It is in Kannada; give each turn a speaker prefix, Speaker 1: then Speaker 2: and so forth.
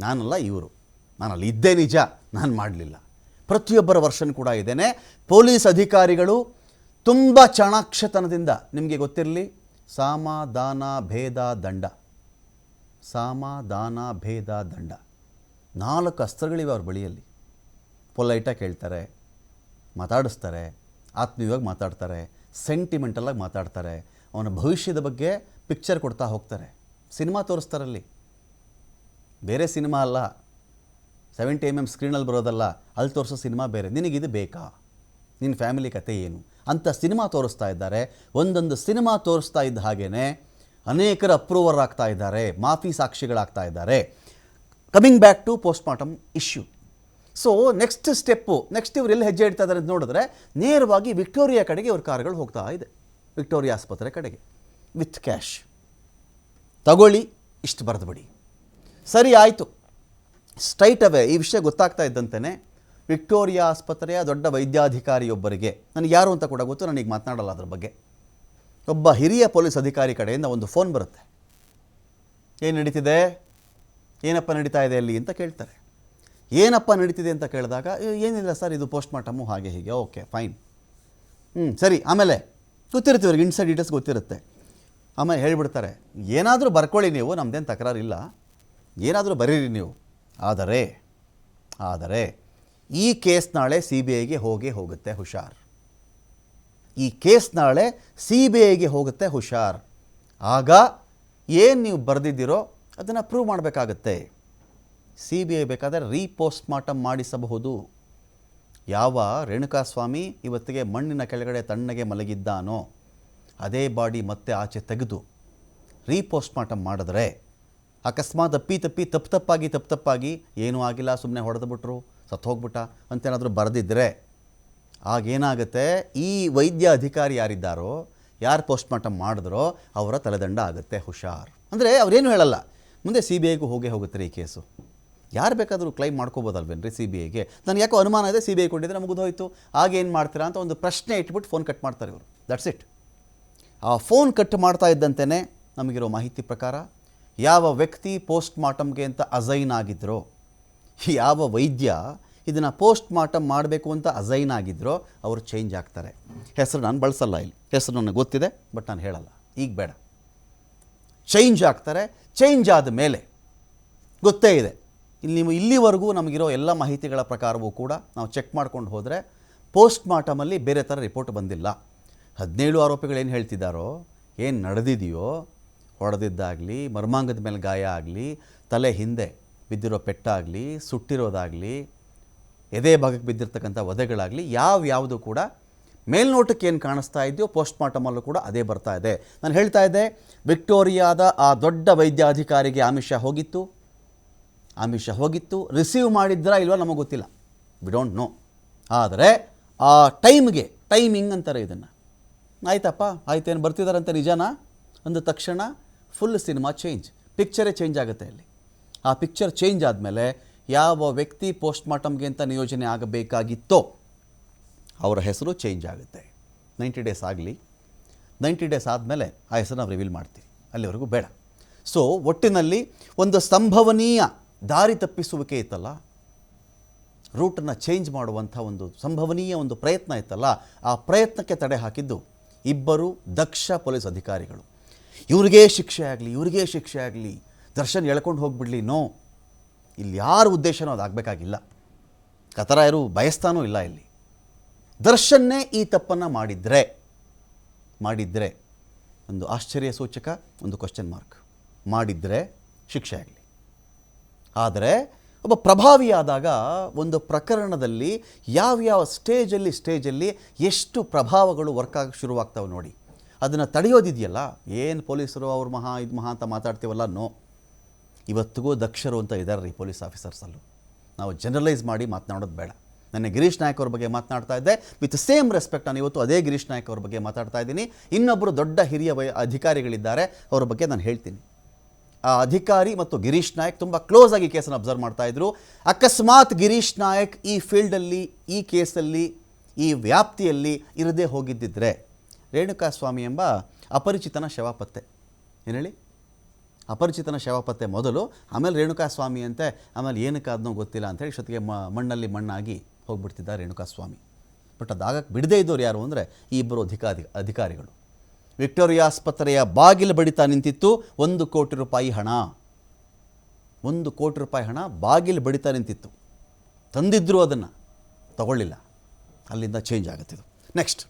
Speaker 1: ನಾನಲ್ಲ ಇವರು, ನಾನಲ್ಲಿ ಇದ್ದೇ ನಿಜ, ನಾನು ಮಾಡಲಿಲ್ಲ. ಪ್ರತಿಯೊಬ್ಬರ ವರ್ಷನ್ ಕೂಡ ಇದ್ದೇನೆ. ಪೊಲೀಸ್ ಅಧಿಕಾರಿಗಳು ತುಂಬ ಚಾಣಾಕ್ಷತನದಿಂದ, ನಿಮಗೆ ಗೊತ್ತಿರಲಿ, ಸಾಮ ದಾನ ಭೇದ ದಂಡ, ಸಾಮ ದಾನ ಭೇದ ದಂಡ 4 ಅಸ್ತ್ರಗಳಿವೆ ಅವ್ರ ಬಳಿಯಲ್ಲಿ. ಪೊಲೈಟಾಗಿ ಹೇಳ್ತಾರೆ, ಮಾತಾಡಿಸ್ತಾರೆ, ಆತ್ಮೀಯವಾಗಿ ಮಾತಾಡ್ತಾರೆ, ಸೆಂಟಿಮೆಂಟಲಾಗಿ ಮಾತಾಡ್ತಾರೆ, ಅವನ ಭವಿಷ್ಯದ ಬಗ್ಗೆ ಪಿಕ್ಚರ್ ಕೊಡ್ತಾ ಹೋಗ್ತಾರೆ. ಸಿನಿಮಾ ತೋರಿಸ್ತಾರಲ್ಲಿ, ಬೇರೆ ಸಿನಿಮಾ ಅಲ್ಲ, 70mm ಸ್ಕ್ರೀನಲ್ಲಿ ಬರೋದಲ್ಲ, ಅಲ್ಲಿ ತೋರಿಸೋ ಸಿನಿಮಾ ಬೇರೆ. ನಿನಗಿದು ಬೇಕಾ? ನಿನ್ನ ಫ್ಯಾಮಿಲಿ ಕತೆ ಏನು ಅಂತ ಸಿನಿಮಾ ತೋರಿಸ್ತಾ ಇದ್ದಾರೆ. ಒಂದೊಂದು ಸಿನಿಮಾ ತೋರಿಸ್ತಾ ಇದ್ದ ಹಾಗೇ ಅನೇಕರು ಅಪ್ರೂವರ್ ಆಗ್ತಾ ಇದ್ದಾರೆ, ಮಾಫಿ ಸಾಕ್ಷಿಗಳಾಗ್ತಾ ಇದ್ದಾರೆ. Coming back to postmortem issue. So next step, next ಇವ್ರು ಎಲ್ಲಿ ಹೆಜ್ಜೆ ಇಡ್ತಾ ಇದ್ದಾರೆ ಅಂತ ನೋಡಿದ್ರೆ, ನೇರವಾಗಿ ವಿಕ್ಟೋರಿಯಾ ಕಡೆಗೆ ಇವ್ರ ಕಾರುಗಳು ಹೋಗ್ತಾ ಇದೆ, ವಿಕ್ಟೋರಿಯಾ ಆಸ್ಪತ್ರೆ ಕಡೆಗೆ. ವಿತ್ ಕ್ಯಾಶ್ ತಗೊಳ್ಳಿ, ಇಷ್ಟು ಬರೆದುಬಿಡಿ. ಸರಿ ಆಯಿತು. ಸ್ಟ್ರೈಟ್ ಅವೇ ಈ ವಿಷಯ ಗೊತ್ತಾಗ್ತಾ ಇದ್ದಂತೆಯೇ ವಿಕ್ಟೋರಿಯಾ ಆಸ್ಪತ್ರೆಯ ದೊಡ್ಡ ವೈದ್ಯಾಧಿಕಾರಿಯೊಬ್ಬರಿಗೆ, ನನಗೆ ಯಾರು ಅಂತ ಕೂಡ ಗೊತ್ತು, ನನಗೆ ಮಾತನಾಡಲ್ಲ ಅದ್ರ ಬಗ್ಗೆ, ಒಬ್ಬ ಹಿರಿಯ ಪೊಲೀಸ್ ಅಧಿಕಾರಿ ಕಡೆಯಿಂದ ಒಂದು ಫೋನ್ ಬರುತ್ತೆ. ಏನು ನಡೀತಿದೆ, ಏನಪ್ಪ ನಡೀತಾ ಇದೆ ಅಲ್ಲಿ ಅಂತ ಕೇಳ್ತಾರೆ. ಏನಪ್ಪ ನಡೀತಿದೆ ಅಂತ ಕೇಳಿದಾಗ, ಏನಿಲ್ಲ ಸರ್, ಇದು ಪೋಸ್ಟ್ಮಾರ್ಟಮು ಹಾಗೆ ಹೀಗೆ. ಓಕೆ ಫೈನ್, ಸರಿ. ಆಮೇಲೆ ಗೊತ್ತಿರುತ್ತೆ ಇವ್ರಿಗೆ, ಇನ್ಸೈಡ್ ಡೀಟೇಲ್ಸ್ ಗೊತ್ತಿರುತ್ತೆ. ಆಮೇಲೆ ಹೇಳಿಬಿಡ್ತಾರೆ, ಏನಾದರೂ ಬರ್ಕೊಳ್ಳಿ ನೀವು, ನಮ್ಮದೇನು ತಕರಾರಿಲ್ಲ, ಏನಾದರೂ ಬರೀರಿ ನೀವು. ಆದರೆ ಈ ಕೇಸ್ ನಾಳೆ CBIಗೆ ಹೋಗುತ್ತೆ, ಹುಷಾರ್. ಈ ಕೇಸ್ ನಾಳೆ CBIಗೆ ಹೋಗುತ್ತೆ, ಹುಷಾರ್. ಆಗ ಏನು ನೀವು ಬರೆದಿದ್ದೀರೋ ಅದನ್ನು ಪ್ರೂವ್ ಮಾಡಬೇಕಾಗತ್ತೆ. CBI ಬೇಕಾದರೆ ರೀಪೋಸ್ಟ್ಮಾರ್ಟಮ್ ಮಾಡಿಸಬಹುದು. ಯಾವ ರೇಣುಕಾಸ್ವಾಮಿ ಇವತ್ತಿಗೆ ಮಣ್ಣಿನ ಕೆಳಗಡೆ ತಣ್ಣಗೆ ಮಲಗಿದ್ದಾನೋ ಅದೇ ಬಾಡಿ ಮತ್ತೆ ಆಚೆ ತೆಗೆದು ರೀಪೋಸ್ಟ್ಮಾರ್ಟಮ್ ಮಾಡಿದ್ರೆ, ಅಕಸ್ಮಾತ್ ತಪ್ಪಾಗಿ ಏನೂ ಆಗಿಲ್ಲ, ಸುಮ್ಮನೆ ಹೊಡೆದು ಬಿಟ್ರು, ಸತ್ತು ಹೋಗ್ಬಿಟ್ಟ ಅಂತೇನಾದರೂ ಬರೆದಿದ್ದರೆ ಆಗೇನಾಗುತ್ತೆ, ಈ ವೈದ್ಯ ಅಧಿಕಾರಿ ಯಾರಿದ್ದಾರೋ, ಯಾರು ಪೋಸ್ಟ್ಮಾರ್ಟಮ್ ಮಾಡಿದ್ರೋ ಅವರ ತಲೆದಂಡ ಆಗುತ್ತೆ, ಹುಷಾರ್. ಅಂದರೆ ಅವರೇನು ಹೇಳಲ್ಲ, ಮುಂದೆ CBIಗೂ ಹೋಗುತ್ತೆ ಈ ಕೇಸು. ಯಾರು ಬೇಕಾದರೂ ಕ್ಲೈಮ್ ಮಾಡ್ಕೋಬೋದಲ್ವೇನ್ರಿ CBIಗೆ? ನನಗೆ ಯಾಕೋ ಅನುಮಾನ ಇದೆ, CBI ಕೊಟ್ಟಿದ್ರೆ ಮುಗಿದೋಯ್ತು, ಆಗೇನು ಮಾಡ್ತೀರಾ ಅಂತ ಒಂದು ಪ್ರಶ್ನೆ ಇಟ್ಬಿಟ್ಟು ಫೋನ್ ಕಟ್ ಮಾಡ್ತಾರೆ ಇವರು. That's it. ಆ ಫೋನ್ ಕಟ್ ಮಾಡ್ತಾ ಇದ್ದಂತೆಯೇ ನಮಗಿರೋ ಮಾಹಿತಿ ಪ್ರಕಾರ ಯಾವ ವ್ಯಕ್ತಿ ಪೋಸ್ಟ್ಮಾರ್ಟಮ್ಗೆ ಅಂತ ಅಸೈನ್ ಆಗಿದ್ರೋ, ಯಾವ ವೈದ್ಯ ಇದನ್ನು ಪೋಸ್ಟ್ಮಾರ್ಟಮ್ ಮಾಡಬೇಕು ಅಂತ ಅಸೈನ್ ಆಗಿದ್ರೋ ಅವರು ಚೇಂಜ್ ಆಗ್ತಾರೆ. ಹೆಸರು ನಾನು ಬಳಸಲ್ಲ ಇಲ್ಲಿ, ಹೆಸರು ನನಗೆ ಗೊತ್ತಿದೆ, ಬಟ್ ನಾನು ಹೇಳಲ್ಲ, ಈಗ ಬೇಡ. ಚೇಂಜ್ ಆಗ್ತಾರೆ. ಚೇಂಜ್ ಆದ ಮೇಲೆ ಗೊತ್ತೇ ಇದೆ, ಇಲ್ಲಿವರೆಗೂ ನಮಗಿರೋ ಎಲ್ಲ ಮಾಹಿತಿಗಳ ಪ್ರಕಾರವೂ ಕೂಡ ನಾವು ಚೆಕ್ ಮಾಡ್ಕೊಂಡು ಹೋದರೆ ಪೋಸ್ಟ್ಮಾರ್ಟಮಲ್ಲಿ ಬೇರೆ ಥರ ರಿಪೋರ್ಟ್ ಬಂದಿಲ್ಲ. 17 ಆರೋಪಿಗಳು ಏನು ಹೇಳ್ತಿದ್ದಾರೋ, ಏನು ನಡೆದಿದೆಯೋ, ಹೊಡೆದಿದ್ದಾಗಲಿ, ಮರ್ಮಾಂಗದ ಮೇಲೆ ಗಾಯ ಆಗಲಿ, ತಲೆ ಹಿಂದೆ ಬಿದ್ದಿರೋ ಪೆಟ್ಟಾಗಲಿ, ಸುಟ್ಟಿರೋದಾಗಲಿ, ಎದೆ ಭಾಗಕ್ಕೆ ಬಿದ್ದಿರ್ತಕ್ಕಂಥ ವಧೆಗಳಾಗಲಿ, ಯಾವುದು ಕೂಡ ಮೇಲ್ನೋಟಕ್ಕೆ ಏನು ಕಾಣಿಸ್ತಾ ಇದೆಯೋ ಪೋಸ್ಟ್ಮಾರ್ಟಮಲ್ಲೂ ಕೂಡ ಅದೇ ಬರ್ತಾ ಇದೆ. ನಾನು ಹೇಳ್ತಾ ಇದ್ದೆ, ವಿಕ್ಟೋರಿಯಾದ ಆ ದೊಡ್ಡ ವೈದ್ಯಾಧಿಕಾರಿಗೆ ಆಮಿಷ ಹೋಗಿತ್ತು. ರಿಸೀವ್ ಮಾಡಿದ್ರಾ ಇಲ್ವಾ ನಮಗೆ ಗೊತ್ತಿಲ್ಲ, ವಿ ಡೋಂಟ್ ನೋ. ಆದರೆ ಆ ಟೈಮಿಂಗ್ ಅಂತಾರೆ ಇದನ್ನು. ಆಯ್ತಪ್ಪ, ಆಯ್ತೇನು ಬರ್ತಿದ್ದಾರಂತೆ ನಿಜಾನ ಅಂದ ತಕ್ಷಣ ಫುಲ್ ಸಿನಿಮಾ ಚೇಂಜ್, ಪಿಕ್ಚರೇ ಚೇಂಜ್ ಆಗುತ್ತೆ ಅಲ್ಲಿ. ಆ ಪಿಕ್ಚರ್ ಚೇಂಜ್ ಆದಮೇಲೆ ಯಾವ ವ್ಯಕ್ತಿ ಪೋಸ್ಟ್ಮಾರ್ಟಮ್ಗೆ ಅಂತ ನಿಯೋಜನೆ ಆಗಬೇಕಾಗಿತ್ತೋ ಅವರ ಹೆಸರು ಚೇಂಜ್ ಆಗುತ್ತೆ. 90 ಡೇಸ್ ಆಗಲಿ, 90 ಡೇಸ್ ಆದಮೇಲೆ ಆ ಹೆಸರು ನಾವು ರಿವೀಲ್ ಮಾಡ್ತೀವಿ, ಅಲ್ಲಿವರೆಗೂ ಬೇಡ. ಸೊ ಒಟ್ಟಿನಲ್ಲಿ ಒಂದು ಸಂಭವನೀಯ ದಾರಿ ತಪ್ಪಿಸುವಿಕೆ ಇತ್ತಲ್ಲ, ರೂಟನ್ನು ಚೇಂಜ್ ಮಾಡುವಂಥ ಒಂದು ಸಂಭವನೀಯ ಒಂದು ಪ್ರಯತ್ನ ಇತ್ತಲ್ಲ, ಆ ಪ್ರಯತ್ನಕ್ಕೆ ತಡೆ ಹಾಕಿದ್ದು ಇಬ್ಬರು ದಕ್ಷ ಪೊಲೀಸ್ ಅಧಿಕಾರಿಗಳು. ಇವ್ರಿಗೇ ಶಿಕ್ಷೆ ಆಗಲಿ, ದರ್ಶನ್ ಎಳ್ಕೊಂಡು ಹೋಗ್ಬಿಡ್ಲಿ, ನೋ, ಇಲ್ಲಿ ಯಾರ ಉದ್ದೇಶನೋ ಅದಾಗಬೇಕಾಗಿಲ್ಲ. ಆ ಥರ ಯಾರು ಬಯಸ್ತಾನೂ ಇಲ್ಲ ಇಲ್ಲಿ. ದರ್ಶನ್ನೇ ಈ ತಪ್ಪನ್ನು ಮಾಡಿದರೆ ಒಂದು ಆಶ್ಚರ್ಯ ಸೂಚಕ, ಒಂದು ಕ್ವಶನ್ ಮಾರ್ಕ್. ಮಾಡಿದರೆ ಶಿಕ್ಷೆ ಆಗಲಿ. ಆದರೆ ಒಬ್ಬ ಪ್ರಭಾವಿಯಾದಾಗ ಒಂದು ಪ್ರಕರಣದಲ್ಲಿ ಯಾವ್ಯಾವ ಸ್ಟೇಜಲ್ಲಿ ಎಷ್ಟು ಪ್ರಭಾವಗಳು ವರ್ಕ್ ಆಗಕ್ಕೆ ಶುರುವಾಗ್ತವೆ ನೋಡಿ, ಅದನ್ನು ತಡೆಯೋದಿದೆಯಲ್ಲ. ಏನು ಪೊಲೀಸರು ಅವ್ರು ಮಹಾ ಅಂತ ಮಾತಾಡ್ತೀವಲ್ಲ, ನೋ, ಇವತ್ತಿಗೂ ದಕ್ಷರು ಅಂತ ಇದ್ದಾರೆ ರೀ ಪೊಲೀಸ್ ಆಫೀಸರ್ಸಲ್ಲೂ. ನಾವು ಜನರಲೈಸ್ ಮಾಡಿ ಮಾತನಾಡೋದು ಬೇಡ. ನನ್ನ ಗಿರೀಶ್ ನಾಯಕ್ ಅವ್ರ ಬಗ್ಗೆ ಮಾತನಾಡ್ತಾ ಇದ್ದೆ, ವಿತ್ ಸೇಮ್ ರೆಸ್ಪೆಕ್ಟ್ ನಾನು ಇವತ್ತು ಅದೇ ಗಿರೀಶ್ ನಾಯಕ್ ಅವ್ರ ಬಗ್ಗೆ ಮಾತಾಡ್ತಾ ಇದ್ದೀನಿ. ಇನ್ನೊಬ್ಬರು ದೊಡ್ಡ ಹಿರಿಯ ಅಧಿಕಾರಿಗಳಿದ್ದಾರೆ, ಅವ್ರ ಬಗ್ಗೆ ನಾನು ಹೇಳ್ತೀನಿ. ಆ ಅಧಿಕಾರಿ ಮತ್ತು ಗಿರೀಶ್ ನಾಯಕ್ ತುಂಬ ಕ್ಲೋಸ್ ಆಗಿ ಕೇಸನ್ನು ಅಬ್ಸರ್ವ್ ಮಾಡ್ತಾಯಿದ್ರು. ಅಕಸ್ಮಾತ್ ಗಿರೀಶ್ ನಾಯಕ್ ಈ ಫೀಲ್ಡಲ್ಲಿ, ಈ ಕೇಸಲ್ಲಿ, ಈ ವ್ಯಾಪ್ತಿಯಲ್ಲಿ ಇರದೇ ಹೋಗಿದ್ದಿದ್ರೆ ರೇಣುಕಾಸ್ವಾಮಿ ಎಂಬ ಅಪರಿಚಿತನ ಶವ ಪತ್ತೆ. ಏನು ಹೇಳಿ, ಅಪರಿಚಿತನ ಶವ ಪತ್ತೆ ಮೊದಲು, ಆಮೇಲೆ ರೇಣುಕಾಸ್ವಾಮಿ ಅಂತೆ, ಆಮೇಲೆ ಏನಕ್ಕೆ ಅದನ್ನೋ ಗೊತ್ತಿಲ್ಲ ಅಂತೇಳಿ ಇಷ್ಟೊತ್ತಿಗೆ ಮಣ್ಣಲ್ಲಿ ಮಣ್ಣಾಗಿ ಹೋಗ್ಬಿಡ್ತಿದ್ದ ರೇಣುಕಾಸ್ವಾಮಿ. ಬಟ್ ಅದಾಗಕ್ಕೆ ಬಿಡದೇ ಇದ್ದವ್ರು ಯಾರು ಅಂದರೆ ಈ ಇಬ್ಬರು ಅಧಿಕಾರಿಗಳು. ವಿಕ್ಟೋರಿಯಾ ಆಸ್ಪತ್ರೆಯ ಬಾಗಿಲು ಬಡಿತಾ ನಿಂತಿತ್ತು 1 ಕೋಟಿ ರೂಪಾಯಿ ಹಣ. 1 ಕೋಟಿ ರೂಪಾಯಿ ಹಣ ಬಾಗಿಲು ಬಡಿತಾ ನಿಂತಿತ್ತು. ತಂದಿದ್ದರು, ಅದನ್ನು ತಗೊಳ್ಳಿಲ್ಲ. ಅಲ್ಲಿಂದ ಚೇಂಜ್ ಆಗುತ್ತಿದ್ದು. ನೆಕ್ಸ್ಟ್